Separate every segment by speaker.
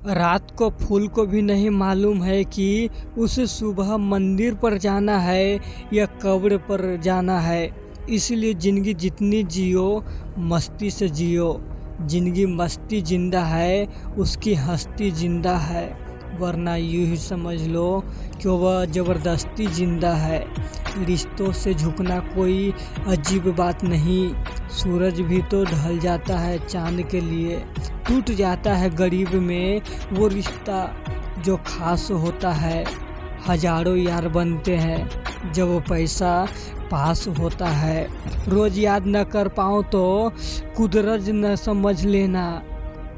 Speaker 1: रात को फूल को भी नहीं मालूम है कि उसे सुबह मंदिर पर जाना है या कब्र पर जाना है। इसलिए जिंदगी जितनी जियो मस्ती से जियो। जिंदगी मस्ती जिंदा है, उसकी हस्ती जिंदा है, वरना यूं ही समझ लो कि वह ज़बरदस्ती जिंदा है। रिश्तों से झुकना कोई अजीब बात नहीं। सूरज भी तो ढल जाता है चांद के लिए। टूट जाता है गरीब में वो रिश्ता जो खास होता है। हजारों यार बनते हैं जब वो पैसा पास होता है। रोज याद न कर पाऊँ तो कुदरत न समझ लेना।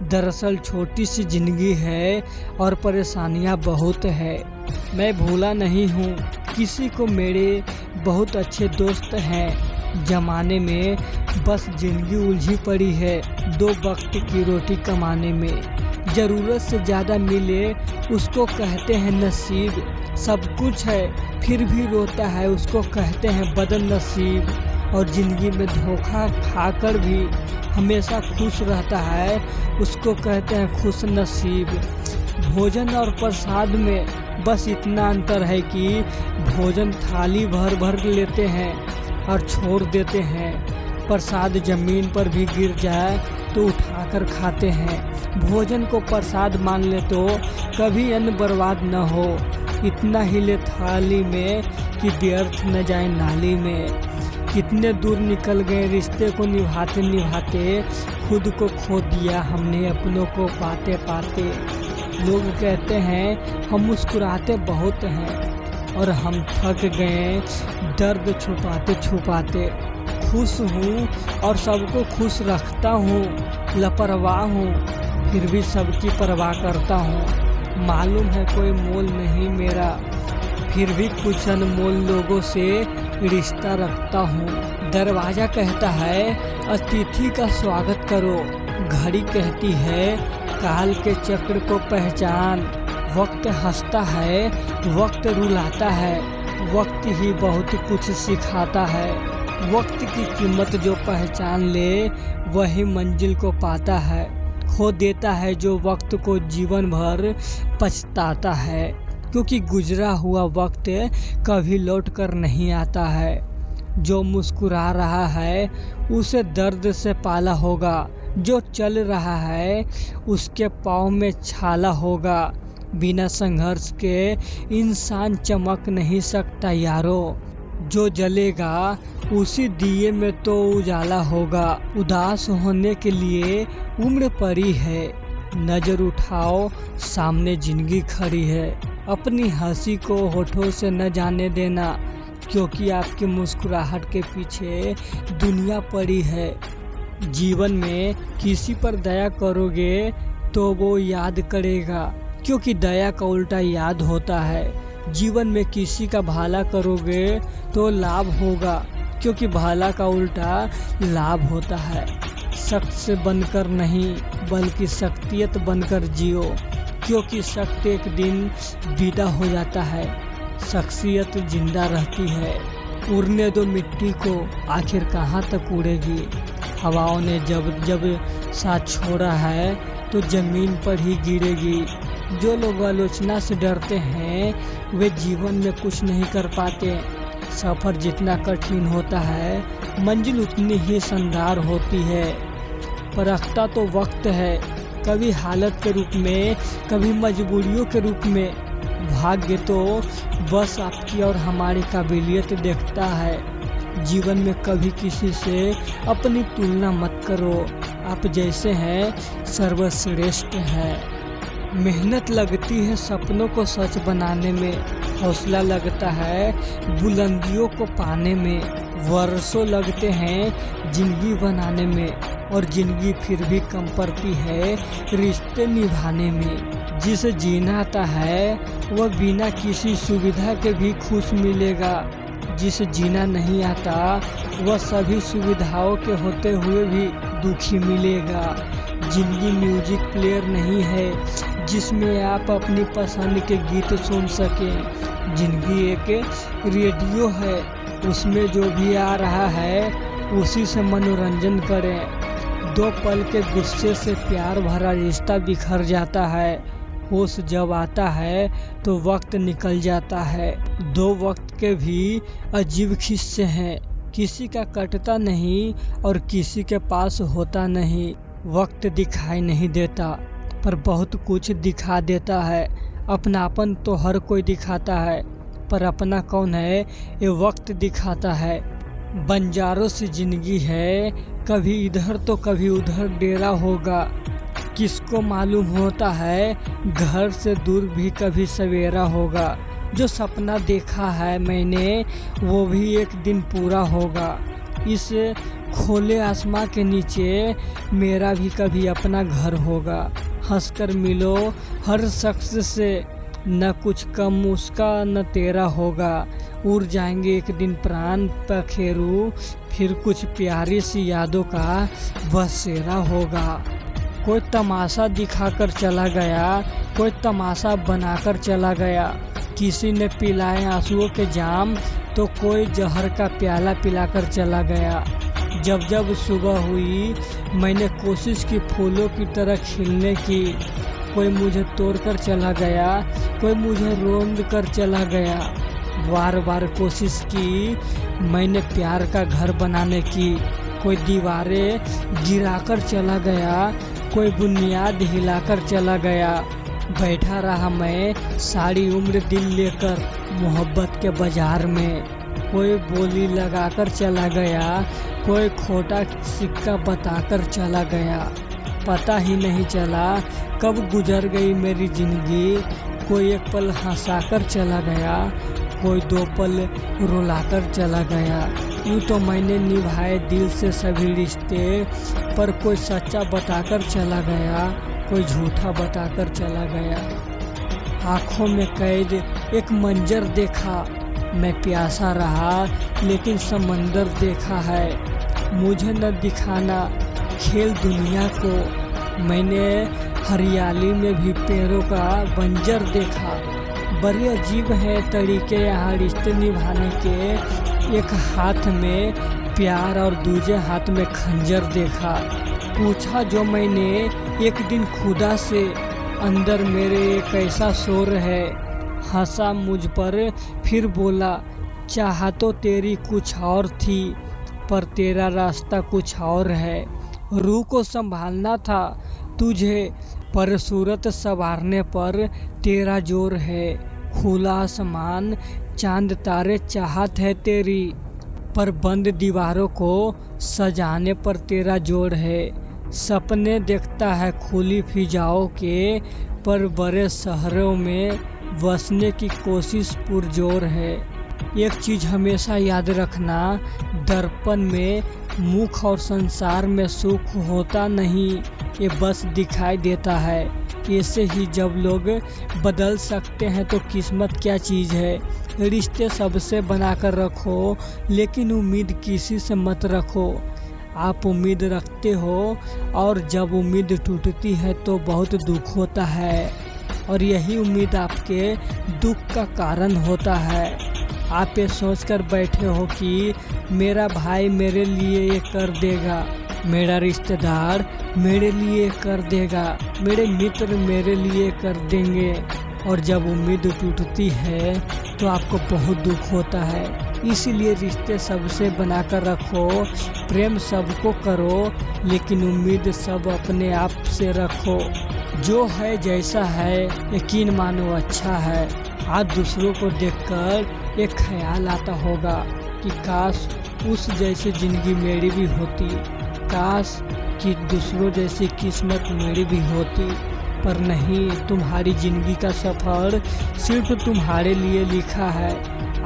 Speaker 1: दरअसल छोटी सी जिंदगी है और परेशानियां बहुत है। मैं भूला नहीं हूँ किसी को, मेरे बहुत अच्छे दोस्त हैं। जमाने में बस जिंदगी उलझी पड़ी है दो वक्त की रोटी कमाने में। ज़रूरत से ज़्यादा मिले उसको कहते हैं नसीब। सब कुछ है फिर भी रोता है उसको कहते हैं बदनसीब। और ज़िंदगी में धोखा खाकर भी हमेशा खुश रहता है उसको कहते हैं खुश नसीब। भोजन और प्रसाद में बस इतना अंतर है कि भोजन थाली भर भर लेते हैं और छोड़ देते हैं। प्रसाद जमीन पर भी गिर जाए तो उठाकर खाते हैं। भोजन को प्रसाद मान ले तो कभी अन्न बर्बाद न हो। इतना ही ले थाली में कि व्यर्थ न जाए नाली में। कितने दूर निकल गए रिश्ते को निभाते निभाते, खुद को खो दिया हमने अपनों को पाते पाते। लोग कहते हैं हम मुस्कुराते बहुत हैं और हम थक गए दर्द छुपाते छुपाते। खुश हूँ और सबको खुश रखता हूँ, लापरवाह हूँ फिर भी सबकी परवाह करता हूँ। मालूम है कोई मोल नहीं मेरा, फिर भी कुछ अनमोल लोगों से रिश्ता रखता हूँ। दरवाजा कहता है अतिथि का स्वागत करो, घड़ी कहती है काल के चक्र को पहचान। वक्त हंसता है, वक्त रुलाता है, वक्त ही बहुत कुछ सिखाता है। वक्त की कीमत जो पहचान ले वही मंजिल को पाता है। खो देता है जो वक्त को जीवन भर पछताता है, क्योंकि गुजरा हुआ वक्त कभी लौट कर नहीं आता है। जो मुस्कुरा रहा है उसे दर्द से पाला होगा, जो चल रहा है उसके पाँव में छाला होगा। बिना संघर्ष के इंसान चमक नहीं सकता यारो। जो जलेगा उसी दिए में तो उजाला होगा। उदास होने के लिए उम्र पड़ी है, नज़र उठाओ सामने जिंदगी खड़ी है। अपनी हंसी को होठों से न जाने देना, क्योंकि आपकी मुस्कुराहट के पीछे दुनिया पड़ी है। जीवन में किसी पर दया करोगे तो वो याद करेगा, क्योंकि दया का उल्टा याद होता है। जीवन में किसी का भला करोगे तो लाभ होगा, क्योंकि भला का उल्टा लाभ होता है। शख्स बनकर नहीं बल्कि शख्सियत बनकर जियो, क्योंकि शख्स एक दिन विदा हो जाता है, शख्सियत जिंदा रहती है। उड़ने दो मिट्टी को, आखिर कहाँ तक उड़ेगी। हवाओं ने जब जब साथ छोड़ा है तो ज़मीन पर ही गिरेगी। जो लोग आलोचना से डरते हैं वे जीवन में कुछ नहीं कर पाते। सफ़र जितना कठिन होता है मंजिल उतनी ही शानदार होती है। परखता तो वक्त है, कभी हालत के रूप में कभी मजबूरियों के रूप में। भाग्य तो बस आपकी और हमारी काबिलियत देखता है। जीवन में कभी किसी से अपनी तुलना मत करो, आप जैसे हैं सर्वश्रेष्ठ हैं। मेहनत लगती है सपनों को सच बनाने में, हौसला लगता है बुलंदियों को पाने में। वर्षों लगते हैं जिंदगी बनाने में, और जिंदगी फिर भी कम पड़ती है रिश्ते निभाने में। जिसे जीना आता है वह बिना किसी सुविधा के भी खुश मिलेगा। जिसे जीना नहीं आता वह सभी सुविधाओं के होते हुए भी दुखी मिलेगा। जिंदगी म्यूजिक प्लेयर नहीं है जिसमें आप अपनी पसंद के गीत सुन सकें। जिंदगी एक रेडियो है, उसमें जो भी आ रहा है उसी से मनोरंजन करें। 2 पल के गुस्से से प्यार भरा रिश्ता बिखर जाता है। होश जब आता है तो वक्त निकल जाता है। 2 वक्त के भी अजीब किस्से हैं, किसी का कटता नहीं और किसी के पास होता नहीं। वक्त दिखाई नहीं देता पर बहुत कुछ दिखा देता है। अपनापन तो हर कोई दिखाता है पर अपना कौन है ये वक्त दिखाता है। बंजारों से जिंदगी है, कभी इधर तो कभी उधर डेरा होगा। किसको मालूम होता है घर से दूर भी कभी सवेरा होगा। जो सपना देखा है मैंने वो भी एक दिन पूरा होगा। इस खोले आसमां के नीचे मेरा भी कभी अपना घर होगा। हंसकर मिलो हर शख्स से, न कुछ कम उसका न तेरा होगा। उड़ जाएंगे एक दिन प्राण पखेरू, फिर कुछ प्यारी सी यादों का बसेरा होगा। कोई तमाशा दिखाकर चला गया, कोई तमाशा बनाकर चला गया। किसी ने पिलाए आंसुओं के जाम तो कोई जहर का प्याला पिलाकर चला गया। जब जब सुबह हुई मैंने कोशिश की फूलों की तरह खिलने की। कोई मुझे तोड़कर चला गया, कोई मुझे रोंद कर चला गया। बार बार कोशिश की मैंने प्यार का घर बनाने की। कोई दीवारें गिराकर चला गया, कोई बुनियाद हिलाकर चला गया। बैठा रहा मैं सारी उम्र दिल लेकर मोहब्बत के बाजार में। कोई बोली लगाकर चला गया, कोई खोटा सिक्का बताकर चला गया। पता ही नहीं चला कब गुजर गई मेरी जिंदगी। कोई एक पल हंसाकर चला गया, कोई 2 पल रुलाकर चला गया। यूँ तो मैंने निभाए दिल से सभी रिश्ते, पर कोई सच्चा बताकर चला गया, कोई झूठा बताकर चला गया। आँखों में कैद एक मंजर देखा, मैं प्यासा रहा लेकिन समंदर देखा है। मुझे न दिखाना खेल दुनिया को, मैंने हरियाली में भी पेड़ों का बंजर देखा। बड़े अजीब है तरीके यहाँ रिश्ते निभाने के। एक हाथ में प्यार और दूसरे हाथ में खंजर देखा। पूछा जो मैंने एक दिन खुदा से, अंदर मेरे एक ऐसा शोर है। हंसा मुझ पर फिर बोला, चाहा तो तेरी कुछ और थी पर तेरा रास्ता कुछ और है। रूह को संभालना था तुझे पर सूरत संवारने पर तेरा जोर है। खुला आसमान चांद तारे चाहत है तेरी, पर बंद दीवारों को सजाने पर तेरा जोर है। सपने देखता है खुली फिजाओं के, पर बड़े शहरों में बसने की कोशिश पुरजोर है। एक चीज़ हमेशा याद रखना, दर्पण में मुख और संसार में सुख होता नहीं, ये बस दिखाई देता है। ऐसे ही जब लोग बदल सकते हैं तो किस्मत क्या चीज़ है। रिश्ते सबसे बनाकर रखो लेकिन उम्मीद किसी से मत रखो। आप उम्मीद रखते हो और जब उम्मीद टूटती है तो बहुत दुख होता है, और यही उम्मीद आपके दुख का कारण होता है। आप ये सोचकर बैठे हो कि मेरा भाई मेरे लिए ये कर देगा, मेरा रिश्तेदार मेरे लिए कर देगा, मेरे मित्र मेरे लिए कर देंगे, और जब उम्मीद टूटती है तो आपको बहुत दुख होता है। इसीलिए रिश्ते सबसे बनाकर रखो, प्रेम सबको करो लेकिन उम्मीद सब अपने आप से रखो। जो है जैसा है यकीन मानो अच्छा है। आज दूसरों को देखकर एक ख्याल आता होगा कि काश उस जैसी ज़िंदगी मेरी भी होती, काश कि दूसरों जैसी किस्मत मेरी भी होती। पर नहीं, तुम्हारी ज़िंदगी का सफ़र सिर्फ तुम्हारे लिए लिखा है।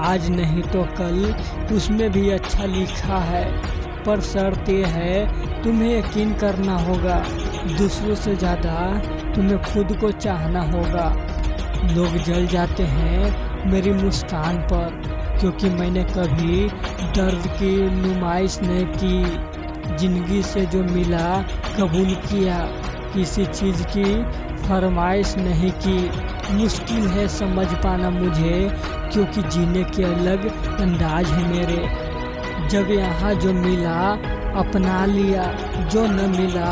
Speaker 1: आज नहीं तो कल उसमें भी अच्छा लिखा है, पर शर्त ये है तुम्हें यकीन करना होगा। दूसरों से ज़्यादा तुम्हें खुद को चाहना होगा। लोग जल जाते हैं मेरी मुस्कान पर, क्योंकि मैंने कभी दर्द की नुमाइश नहीं की। ज़िंदगी से जो मिला कबूल किया, किसी चीज़ की फरमाइश नहीं की। मुश्किल है समझ पाना मुझे, क्योंकि जीने के अलग अंदाज है मेरे। जब यहाँ जो मिला अपना लिया, जो न मिला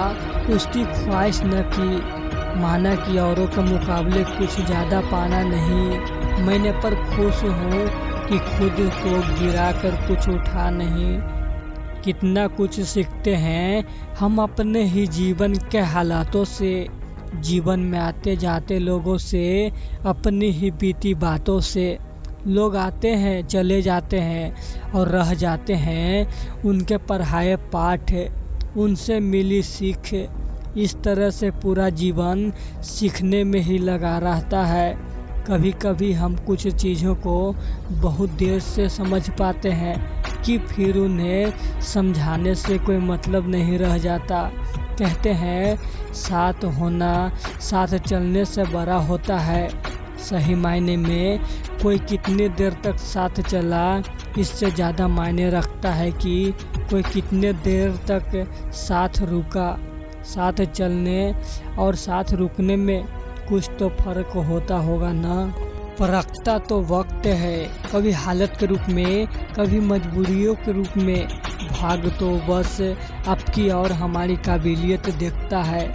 Speaker 1: उसकी ख्वाहिश न की, माना कि औरों के मुकाबले कुछ ज़्यादा पाना नहीं। मैंने पर खुश हूँ कि खुद को गिरा कर कुछ उठा नहीं। कितना कुछ सीखते हैं हम अपने ही जीवन के हालातों से, जीवन में आते जाते लोगों से, अपनी ही बीती बातों से। लोग आते हैं चले जाते हैं और रह जाते हैं उनके पढ़ाए पाठ, उनसे मिली सीख। इस तरह से पूरा जीवन सीखने में ही लगा रहता है। कभी कभी हम कुछ चीज़ों को बहुत देर से समझ पाते हैं कि फिर उन्हें समझाने से कोई मतलब नहीं रह जाता। कहते हैं साथ होना साथ चलने से बड़ा होता है। सही मायने में कोई कितनी देर तक साथ चला इससे ज़्यादा मायने रखता है कि कोई कितने देर तक साथ रुका। साथ चलने और साथ रुकने में कुछ तो फर्क होता होगा ना। परखता तो वक्त है, कभी हालत के रूप में, कभी मजबूरियों के रूप में। भाग तो बस आपकी और हमारी काबिलियत देखता है।